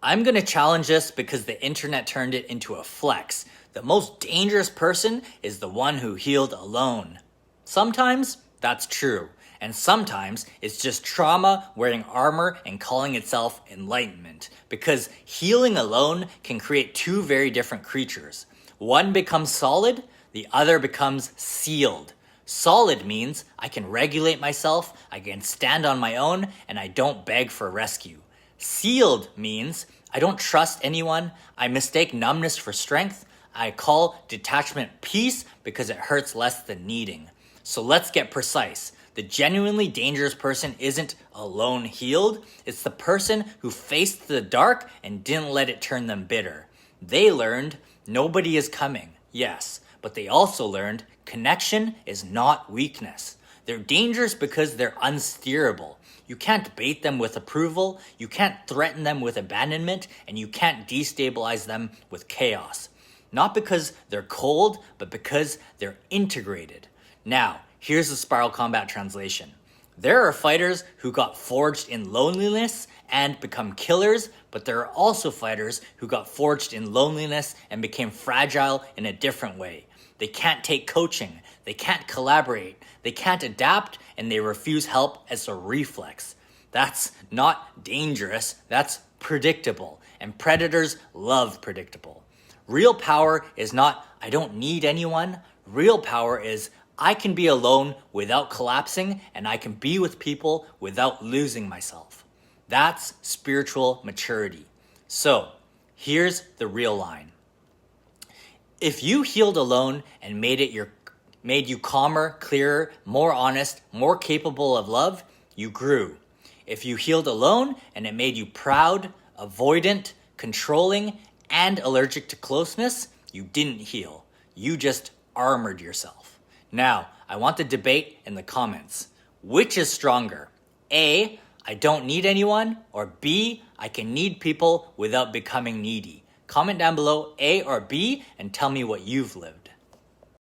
I'm gonna challenge this because the internet turned it into a flex. The most dangerous person is the one who healed alone. Sometimes that's true, and sometimes it's just trauma wearing armor and calling itself enlightenment. Because healing alone can create two very different creatures. One becomes solid, the other becomes sealed. Solid means I can regulate myself, I can stand on my own, and I don't beg for rescue. Sealed means I don't trust anyone, I mistake numbness for strength, I call detachment peace because it hurts less than needing. So let's get precise. The genuinely dangerous person isn't alone healed, it's the person who faced the dark and didn't let it turn them bitter. They learned nobody is coming, yes, but they also learned connection is not weakness. They're dangerous because they're unsteerable. You can't bait them with approval, you can't threaten them with abandonment, and you can't destabilize them with chaos. Not because they're cold, but because they're integrated. Now, here's the Spiral Combat translation. There are fighters who got forged in loneliness and become killers, but there are also fighters who got forged in loneliness and became fragile in a different way. They can't take coaching, they can't collaborate, they can't adapt, and they refuse help as a reflex. That's not dangerous, that's predictable, and predators love predictable. Real power is not, I don't need anyone. Real power is, I can be alone without collapsing, and I can be with people without losing myself. That's spiritual maturity. So, here's the real line. If you healed alone and made you calmer, clearer, more honest, more capable of love, you grew. If you healed alone and it made you proud, avoidant, controlling, and allergic to closeness, you didn't heal. You just armored yourself. Now, I want the debate in the comments. Which is stronger? A, I don't need anyone, or B, I can need people without becoming needy. Comment down below A or B and tell me what you've lived.